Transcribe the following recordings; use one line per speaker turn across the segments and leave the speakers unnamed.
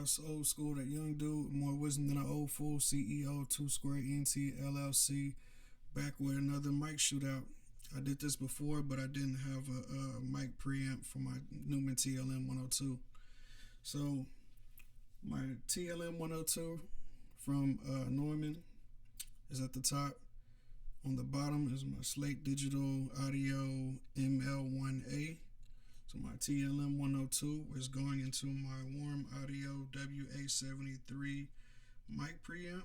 it's old school, that young dude, more wisdom than an old fool. CEO, 2 Square NT LLC, back with another mic shootout. I did this before, but I didn't have a mic preamp for my Neumann TLM 102. So, my TLM 102 from Neumann is at the top. On the bottom is my Slate Digital Audio ML-1A. So my TLM 102 is going into my Warm Audio WA73 mic preamp.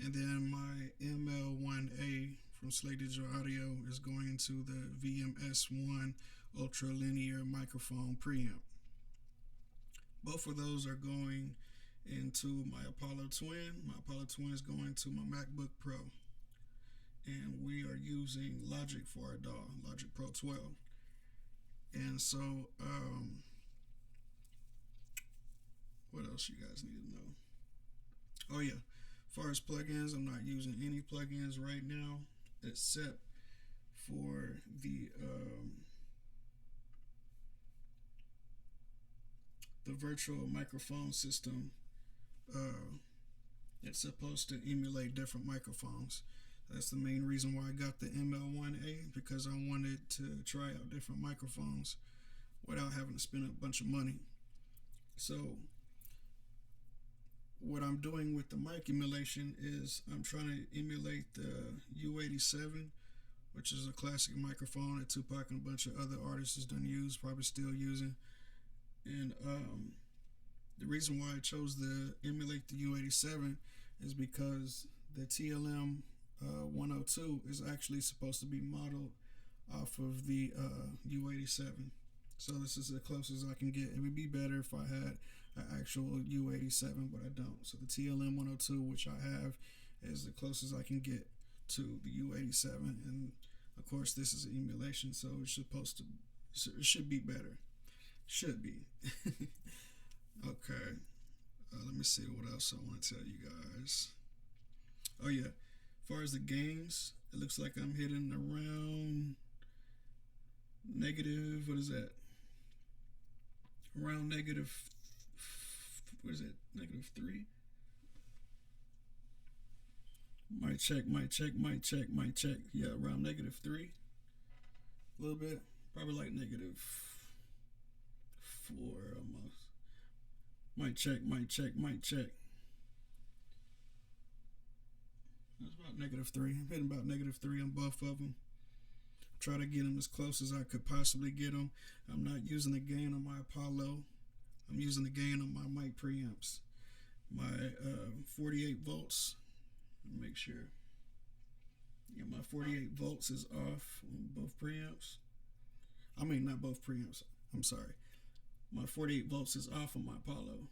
And then my ML-1A from Slate Digital Audio is going into the VMS1 Ultra Linear Microphone preamp. Both of those are going into my Apollo Twin. My Apollo Twin is going to my MacBook Pro. And we are using Logic for our DAW, Logic Pro 12. And so, what else you guys need to know? Oh yeah, as far as plugins, I'm not using any plugins right now except for the virtual microphone system. It's supposed to emulate different microphones. That's the main reason why I got the ML-1A, because I wanted to try out different microphones without having to spend a bunch of money. So what I'm doing with the mic emulation is I'm trying to emulate the U87, which is a classic microphone that Tupac and a bunch of other artists has done use, probably still using. And the reason why I chose to emulate the U87 is because the TLM 102 is actually supposed to be modeled off of the U87. So this is the closest I can get. It would be better if I had an actual U87, but I don't. So the TLM 102, which I have, is the closest I can get to the U87. And of course, this is an emulation, so it's supposed to, it should be better. Should be. Okay. Let me see what else I want to tell you guys. Oh yeah. As far as the gains, it looks like I'm hitting around negative, what is that? Around negative, what is it? Negative 3? Might check. Yeah, around negative 3. A little bit. Probably like negative 4 almost. Might check. That's about negative 3. I'm hitting about negative 3 on both of them. Try to get them as close as I could possibly get them. I'm not using the gain on my Apollo. I'm using the gain on my mic preamps. My 48 volts. Make sure. Yeah, my 48 volts is off on both preamps. I mean, not both preamps. I'm sorry. My 48 volts is off on my Apollo.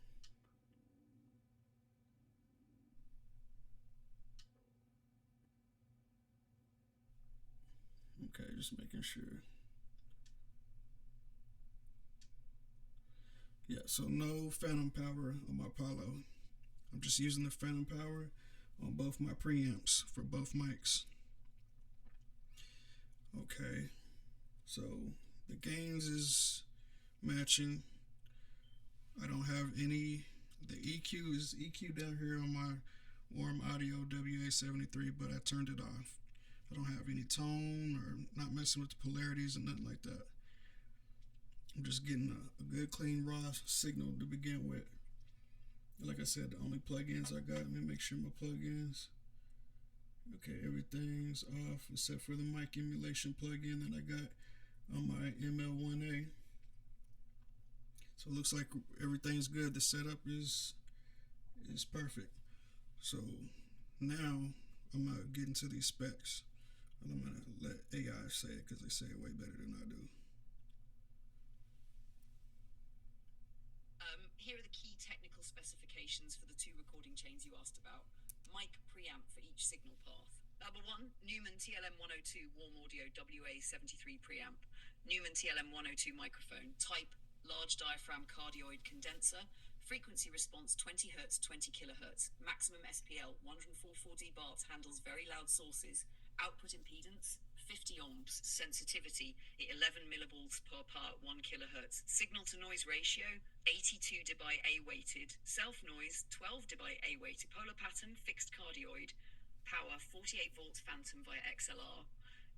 Okay, just making sure. Yeah, so no phantom power on my Apollo. I'm just using the phantom power on both my preamps for both mics. Okay, so the gains is matching. I don't have any. The EQ is EQ down here on my Warm Audio WA73, but I turned it off. I don't have any tone or not messing with the polarities and nothing like that. I'm just getting a good clean raw signal to begin with. Like I said, the only plugins I got, let me make sure my plugins. Okay, everything's off except for the mic emulation plugin that I got on my ML-1A. So it looks like everything's good. The setup is perfect. So now I'm gonna get into these specs, and I'm gonna let AI say it because they say it way better than I do.
Here are the key technical specifications for the 2 recording chains you asked about. Mic preamp for each signal path. Number 1, Neumann TLM 102 Warm Audio WA73 preamp. Neumann TLM 102 microphone. Type large-diaphragm cardioid condenser. Frequency response 20 Hz, 20 kHz. Maximum SPL 104 dBs, handles very loud sources. Output impedance 50 ohms. Sensitivity, 11 millivolts per part, 1 kilohertz. Signal to noise ratio, 82 dB A weighted. Self noise, 12 dB A weighted. Polar pattern, fixed cardioid. Power, 48 volts phantom via XLR.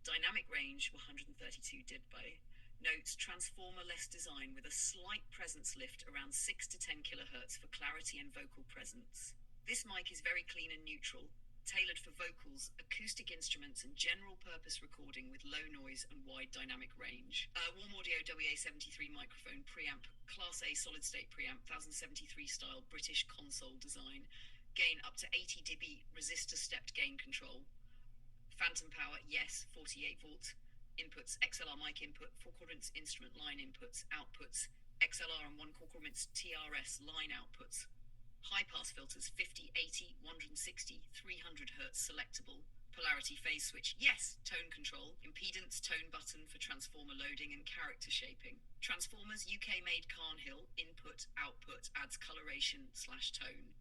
Dynamic range, 132 dB. Notes, transformer-less design with a slight presence lift around 6 to 10 kilohertz for clarity and vocal presence. This mic is very clean and neutral, tailored for vocals, acoustic instruments, and general-purpose recording with low noise and wide dynamic range. Warm Audio WA73 microphone, preamp, Class A solid-state preamp, 1073 style, British console design. Gain up to 80 dB, resistor stepped gain control. Phantom power, yes, 48 volts. Inputs, XLR mic input, 4 quadrants instrument line inputs, outputs, XLR and 1 quadrants TRS line outputs. High pass filters, 50, 80, 160, 300 Hz selectable. Polarity phase switch, yes. Tone control, impedance tone button for transformer loading and character shaping. Transformers, UK made Carnhill, input, output, adds coloration/tone.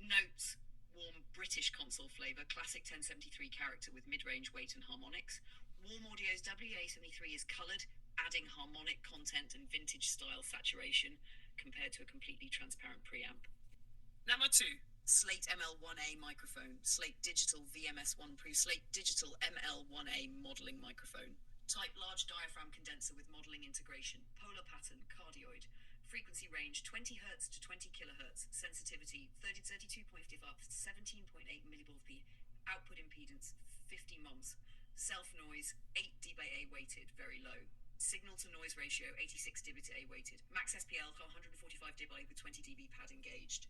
Notes, warm British console flavor, classic 1073 character with mid-range weight and harmonics. Warm Audio's WA73 is colored, adding harmonic content and vintage style saturation compared to a completely transparent preamp. Number 2. Slate ML-1A microphone, Slate Digital VMS1 Pro, Slate Digital ML-1A modeling microphone. Type large diaphragm condenser with modeling integration. Polar pattern, cardioid. Frequency range 20 Hz to 20 kHz. Sensitivity 32.5 up to 17.8 millivolts. Output impedance 50 ohms. Self noise 8 dB A weighted, very low. Signal to noise ratio 86 dB to A weighted. Max SPL 145 dB with 20 dB pad engaged.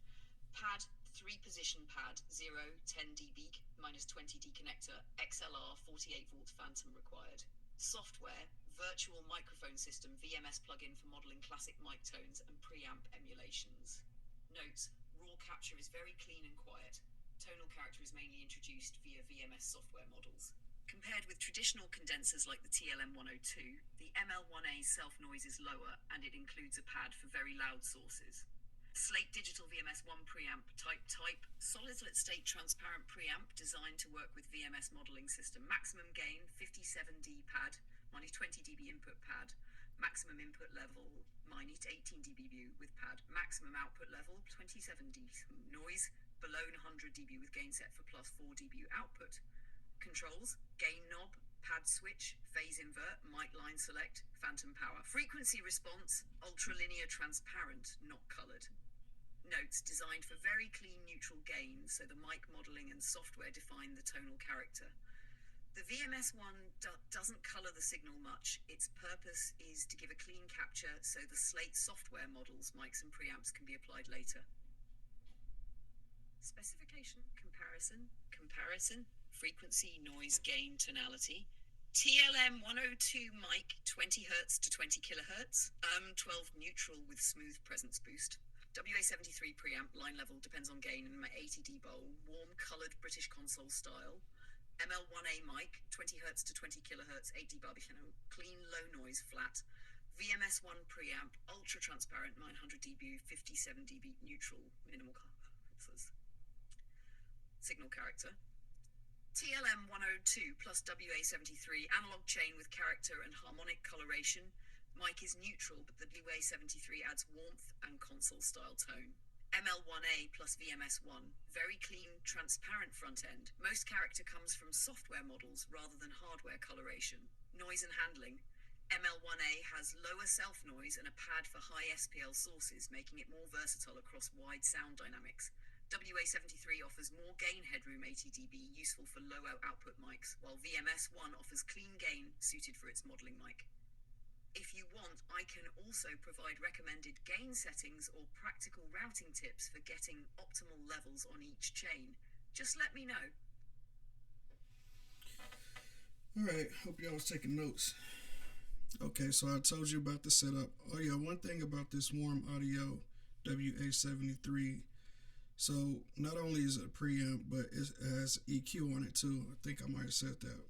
Pad 3 position pad 0 10 dB minus 20 D connector. XLR 48 volt phantom required. Software, virtual microphone system, VMS plugin for modeling classic mic tones and preamp emulations. Notes, raw capture is very clean and quiet. Tonal character is mainly introduced via VMS software models. Compared with traditional condensers like the TLM-102, the ML-1A self-noise is lower and it includes a pad for very loud sources. Slate Digital VMS1 preamp, type, solid-state transparent preamp designed to work with VMS modeling system. Maximum gain 57D pad, minus 20 dB input pad. Maximum input level, minus 18 dB view with pad. Maximum output level, 27 dB. Noise, below 100 dB with gain set for plus 4 dB output. Controls, gain knob, pad switch, phase invert, mic line select, phantom power. Frequency response, ultralinear transparent, not colored. Notes, designed for very clean neutral gain, so the mic modeling and software define the tonal character. The VMS1 doesn't color the signal much. Its purpose is to give a clean capture so the Slate software models, mics and preamps can be applied later. Specification, comparison, frequency, noise, gain, tonality. TLM-102 mic, 20 Hz to 20 kHz. 12 neutral with smooth presence boost. WA73 preamp, line level, depends on gain, and 80 dB. Warm coloured British console style. ML-1A mic, 20 Hz to 20 kHz, 8 dB piano. Clean, low noise, flat. VMS1 preamp, ultra transparent, 900 dB, 57 dB, neutral, minimal signal character. TLM-102 plus WA73, analog chain with character and harmonic coloration. Mic is neutral, but the WA73 adds warmth and console-style tone. ML-1A plus VMS1, very clean, transparent front end. Most character comes from software models rather than hardware coloration. Noise and handling. ML-1A has lower self-noise and a pad for high SPL sources, making it more versatile across wide sound dynamics. WA73 offers more gain headroom, 80 dB, useful for low output mics, while VMS1 offers clean gain, suited for its modeling mic. If you want, I can also provide recommended gain settings or practical routing tips for getting optimal levels on each chain. Just let me know.
Alright, hope y'all was taking notes. Okay, so I told you about the setup. Oh yeah, one thing about this Warm Audio WA73, so not only is it a preamp, but it has EQ on it too. I think I might have said that.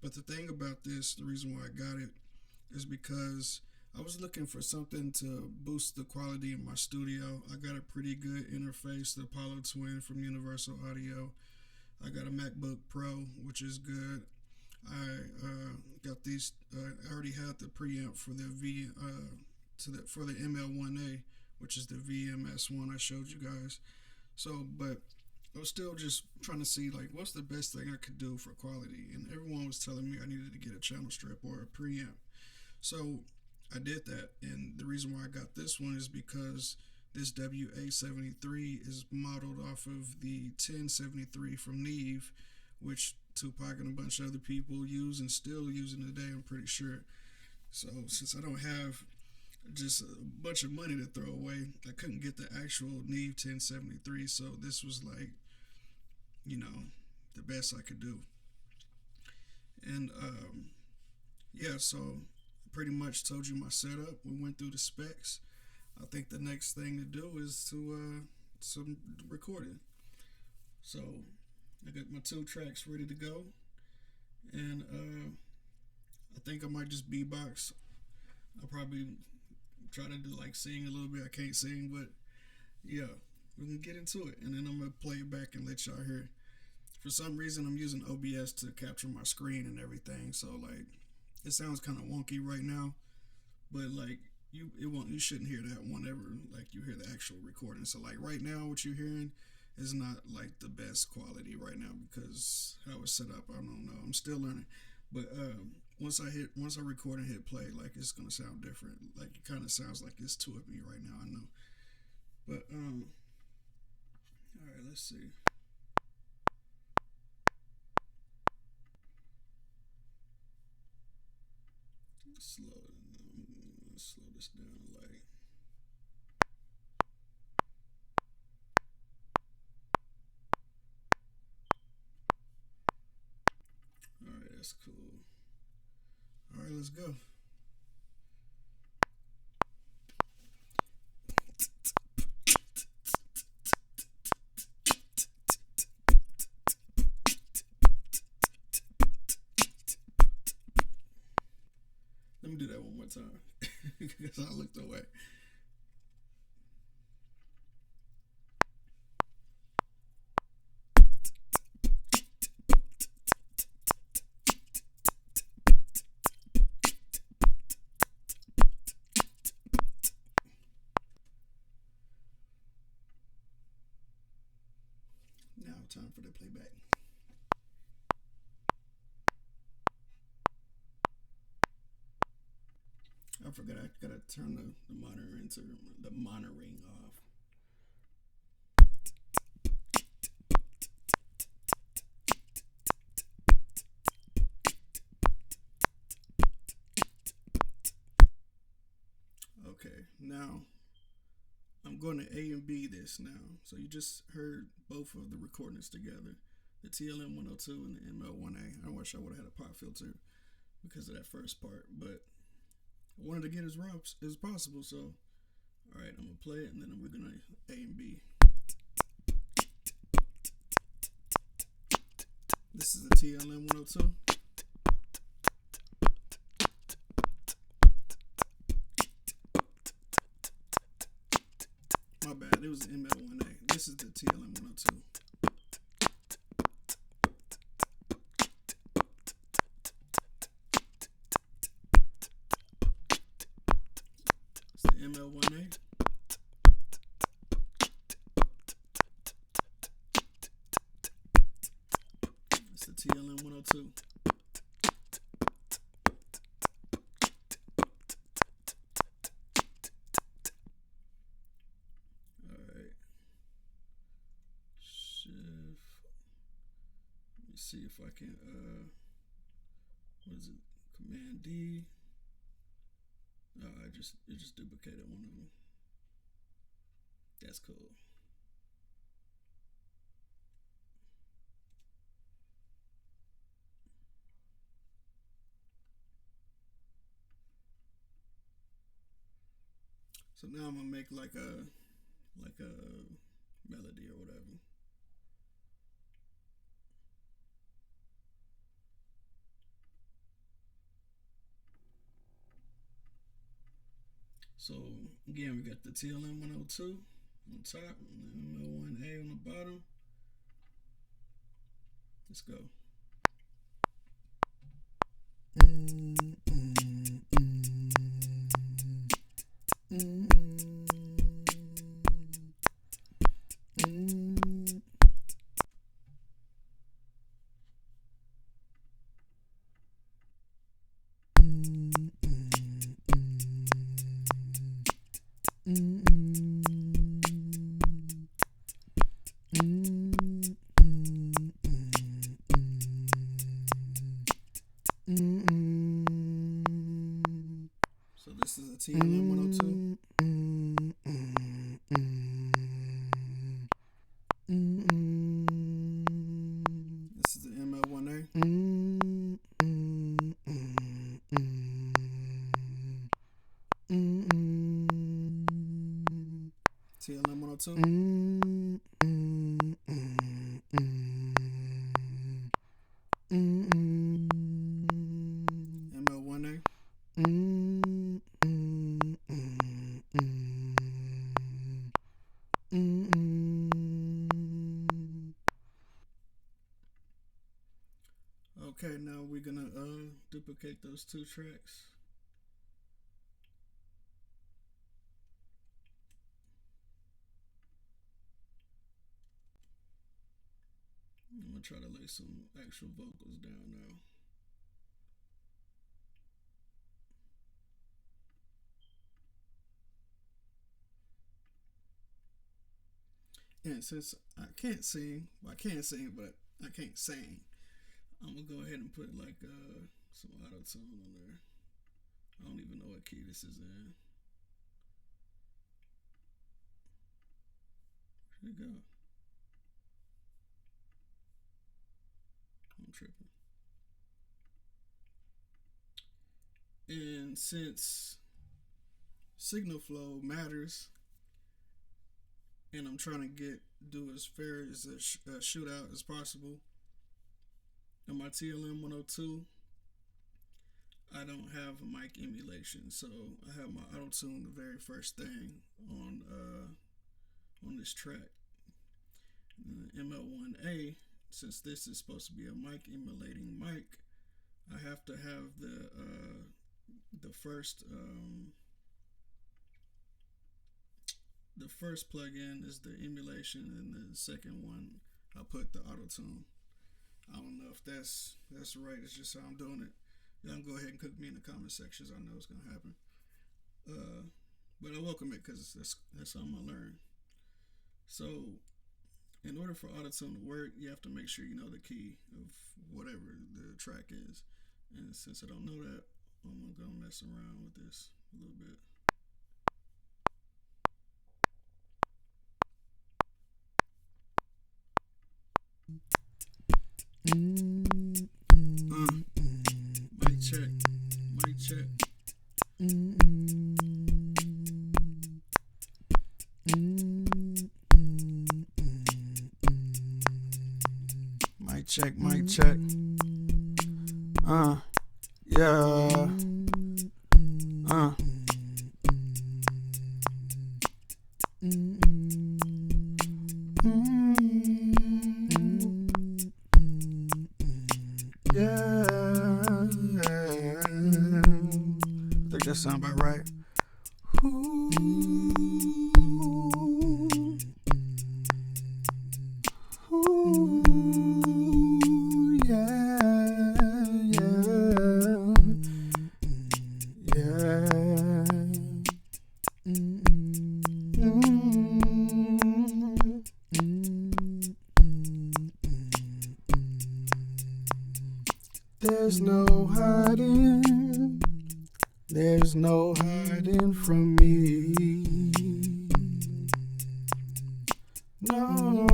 But the thing about this, the reason why I got it, is because I was looking for something to boost the quality of my studio. I got a pretty good interface, the Apollo Twin from Universal Audio. I got a MacBook Pro, which is good. I got these. I already had the preamp for the for the ML-1A, which is the VMS one I showed you guys. So, but I was still just trying to see like what's the best thing I could do for quality, and everyone was telling me I needed to get a channel strip or a preamp. So I did that, and the reason why I got this one is because this WA73 is modeled off of the 1073 from Neve, which Tupac and a bunch of other people use and still using today, I'm pretty sure. So since I don't have just a bunch of money to throw away, I couldn't get the actual Neve 1073, so this was like, you know, the best I could do. And yeah, so pretty much told you my setup. We went through the specs. I think the next thing to do is to some recording. So I got my 2 tracks ready to go, and I think I might just beatbox. I'll probably try to do like sing a little bit. I can't sing, but yeah, we can get into it, and then I'm gonna play it back and let y'all hear. For some reason, I'm using OBS to capture my screen and everything, so like it sounds kind of wonky right now, but like you shouldn't hear that whenever like you hear the actual recording. So like right now, what you're hearing is not like the best quality right now because how it's set up. I don't know. I'm still learning, but once I record and hit play, like it's gonna sound different. Like it kind of sounds like it's two of me right now. I know, but all right, let's see. Slow this down, like. All right, that's cool. All right, let's go. Let me do that one more time because I looked away. Now, time for the playback. I forgot I gotta turn the monitoring off. Okay, now I'm going to A and B this now. So you just heard both of the recordings together, the TLM 102 and the ML-1A. I wish I would have had a pop filter because of that first part, but I wanted to get as raw as possible. So, all right, I'm gonna play it and then we're gonna A and B. This is the TLM 102. My bad, it was the ML-1A. This is the TLM 102. It's the ML-1A. It's the TLM 102. See if I can what is it, Command D. It just duplicated one of them. That's cool. So now I'm gonna make like a melody or whatever. So again, we got the TLM 102 on top, and the ML-1A on the bottom. Let's go. So this is a TLM 102. This is the ML-1A. TLM 102. ML-1A. Okay, now we're gonna duplicate those two tracks. I'm gonna try to lay some actual vocals down now. And since I can't sing, well, I can sing, but I can't sing, I'm gonna go ahead and put like some auto tune on there. I don't even know what key this is in. Here we go. I'm tripping. And since signal flow matters, and I'm trying to do as fair as a shootout as possible, on my TLM 102, I don't have a mic emulation, so I have my auto tune the very first thing on this track. And the ML-1A, since this is supposed to be a mic emulating mic, I have to have the first plugin is the emulation, and the second one I put the auto tune. I don't know if that's right. It's just how I'm doing it. Y'all can go ahead and cook me in the comment sections. I know it's gonna happen. But I welcome it because that's how I'm gonna learn. So, in order for autotune to work, you have to make sure you know the key of whatever the track is. And since I don't know that, I'm gonna mess around with this a little bit. Mic check. Mic check. Mic check. Mic check. Yeah. I think that sounds about right. There's no hiding, there's no hiding from me. No,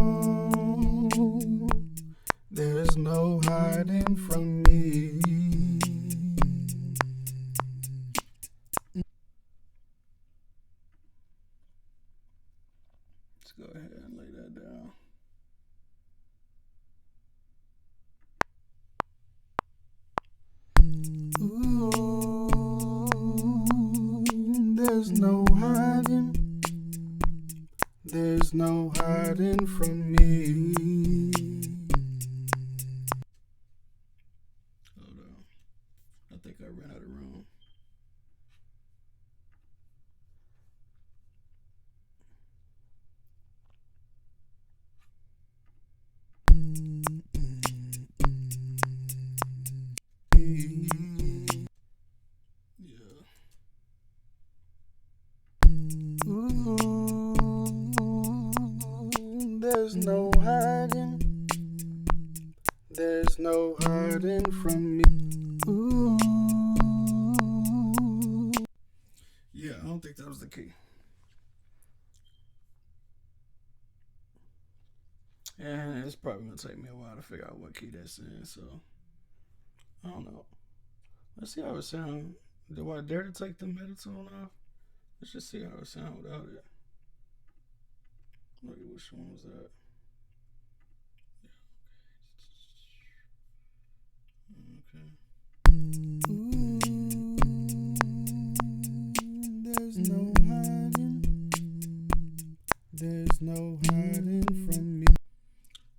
there's no hiding from me. Let's go ahead and lay that down. There's no hiding, there's no hiding from me. Hold on. I There's no hiding. There's no hiding from me. Ooh. Yeah, I don't think that was the key. And it's probably gonna take me a while to figure out what key that's in, so I don't know. Let's see how it sounds. Do I dare to take the metatone off? Let's just see how it sounds without it. Look, which one was that? Okay. There's no hiding. There's no hiding from me.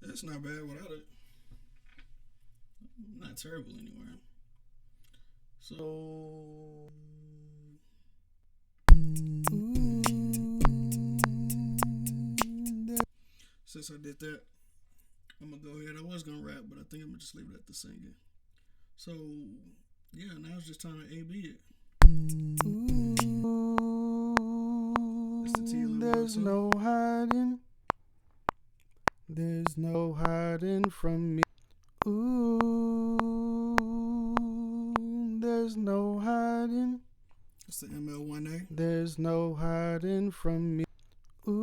That's not bad without it. Not terrible anywhere. So since I did that, I'm gonna go ahead. I was gonna rap, but I think I'm gonna just leave it at the singing. So yeah, now it's just time to A/B it. It's the TLM. There's no hiding. There's no hiding from me. Ooh, there's no hiding. It's the ML-1A. There's no hiding from me. Ooh,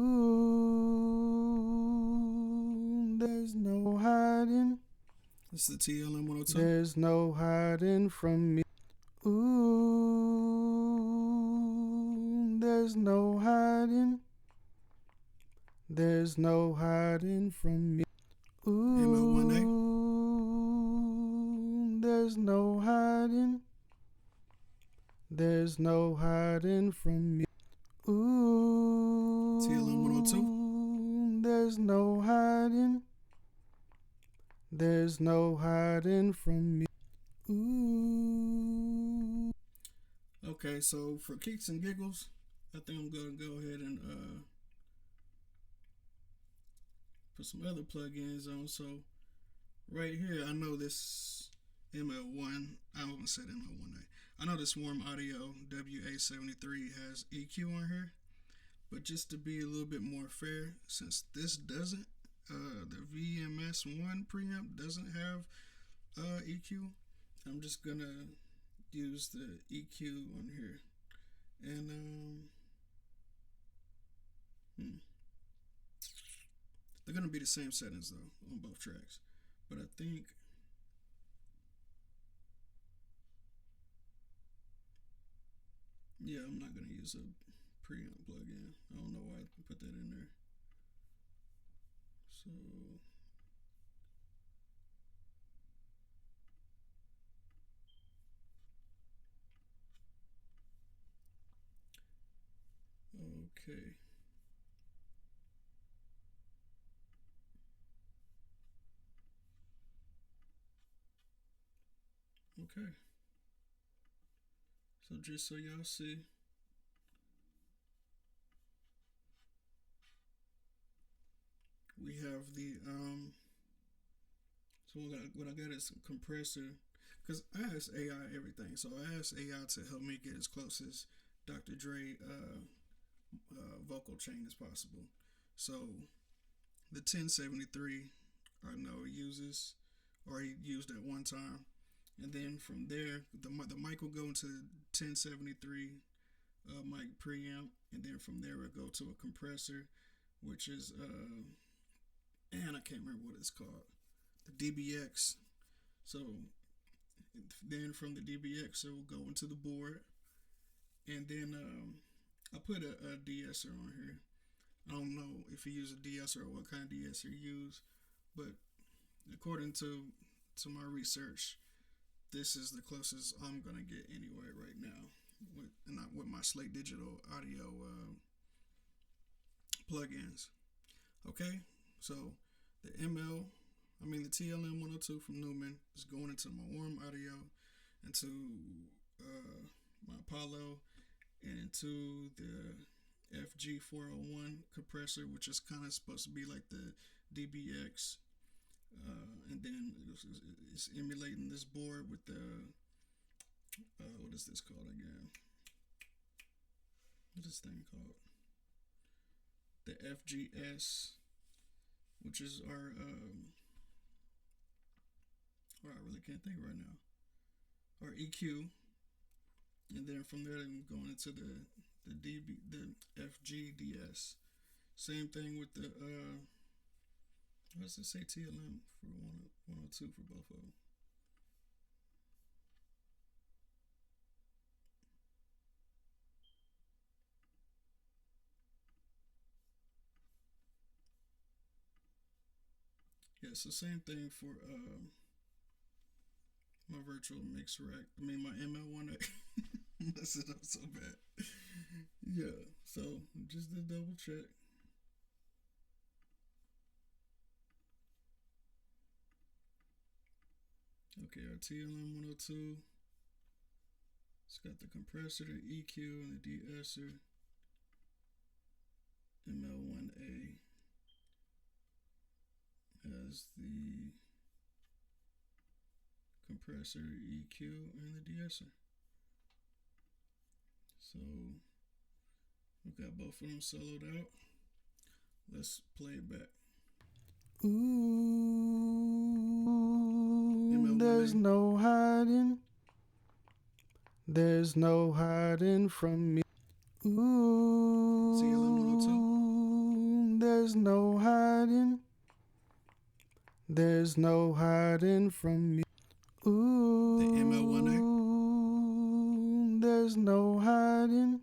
there's no hiding. It's the TLM 102. There's no hiding from me. Ooh, there's no hiding. There's no hiding from me. Ooh, ML-1A. There's no hiding. There's no hiding from me. Ooh, TLM 102. There's no hiding. There's no hiding from me. Ooh. Okay, so for kicks and giggles, I think I'm gonna go ahead and put some other plugins on. So right here, I know this ML1. I almost said ML1A. I know this Warm Audio WA73 has EQ on here, but just to be a little bit more fair, since this doesn't, the VMS1 preamp doesn't have EQ, I'm just gonna use the EQ on here, and they're gonna be the same settings though on both tracks, but I think. Yeah, I'm not gonna use a preamp plugin. I don't know why I put that in there. So okay. Okay. So just so y'all see, we have the so what I got is a compressor, because I asked AI everything. So I asked AI to help me get as close as Dr. Dre vocal chain as possible. So the 1073 I know he uses, or he used at one time, and then from there the mic will go into 1073 mic preamp, and then from there we'll go to a compressor, which is and I can't remember what it's called, the DBX. So then from the DBX it will go into the board, and then I put a de-esser on here. I don't know if he used a de-esser or what kind of de-esser he used, but according to my research, this is the closest I'm gonna get anyway right now with my Slate Digital audio plugins. Okay, so the the TLM 102 from Neumann is going into my Warm Audio, into my Apollo, and into the FG401 compressor, which is kind of supposed to be like the DBX, and then it's emulating this board with the what is this called again? What's this thing called? The FGS which is our or I really can't think right now, our EQ, and then from there I'm going into the FGDS. Same thing with the let's just say TLM for 102 for both of them. Yeah, so same thing for my virtual mix rack. I mean my ML-1A. Mess it up so bad. Yeah, so just to double check. Okay, our TLM 102. It's got the compressor, the EQ, and the de-esser. ML-1A has the compressor, EQ, and the de-esser. So we've got both of them soloed out. Let's play it back.
Ooh, there's no hiding. There's no hiding from me. Ooh, there's no hiding. There's no hiding from me. Ooh,
the ML-1A.
There's no hiding.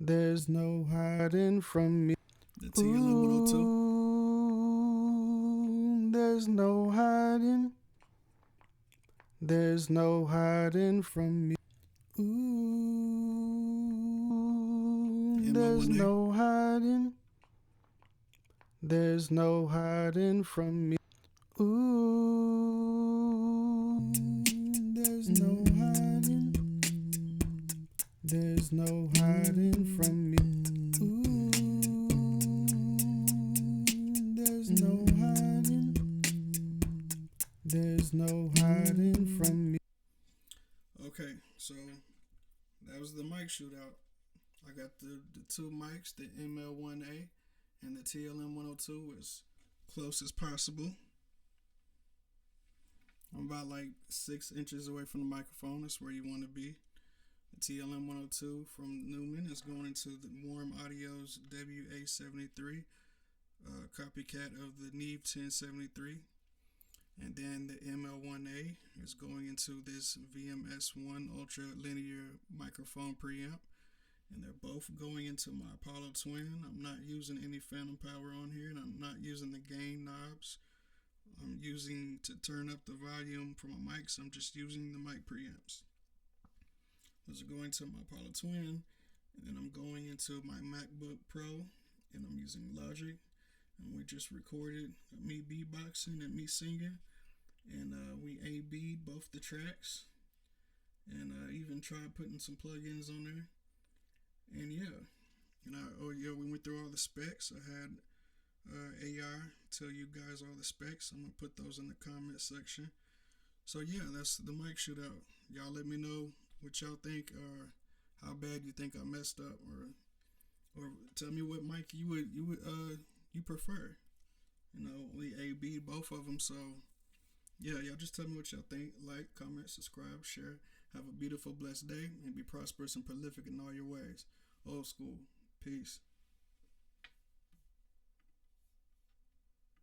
There's no hiding from me.
The TLM 102.
There's no hiding. There's no hiding from me. Ooh, there's no hiding. There's no hiding from me. Ooh, there's no hiding. There's no hiding from me. Ooh, there's no hiding. There's no hiding from me.
Okay, so that was the mic shootout. I got the two mics, the ML-1A and the TLM 102, as close as possible. I'm about like 6 inches away from the microphone. That's where you want to be. The TLM 102 from Neumann is going into the Warm Audio's WA73, copycat of the Neve 1073. And then the ML-1A is going into this VMS1 Ultra Linear Microphone Preamp. And they're both going into my Apollo Twin. I'm not using any phantom power on here, and I'm not using the gain knobs. I'm using to turn up the volume for my mics. I'm just using the mic preamps. Those are going to my Apollo Twin, and then I'm going into my MacBook Pro, and I'm using Logic. And we just recorded me beatboxing and me singing, and we A-B'd both the tracks, and I even tried putting some plugins on there. And yeah, we went through all the specs. I had AI tell you guys all the specs. I'm gonna put those in the comment section. So yeah, that's the mic shootout. Y'all let me know what y'all think, or how bad you think I messed up, or tell me what mic you prefer. We A-B both of them. So yeah, y'all just tell me what y'all think. Like, comment, subscribe, share. Have a beautiful, blessed day, and be prosperous and prolific in all your ways. Old school. Peace.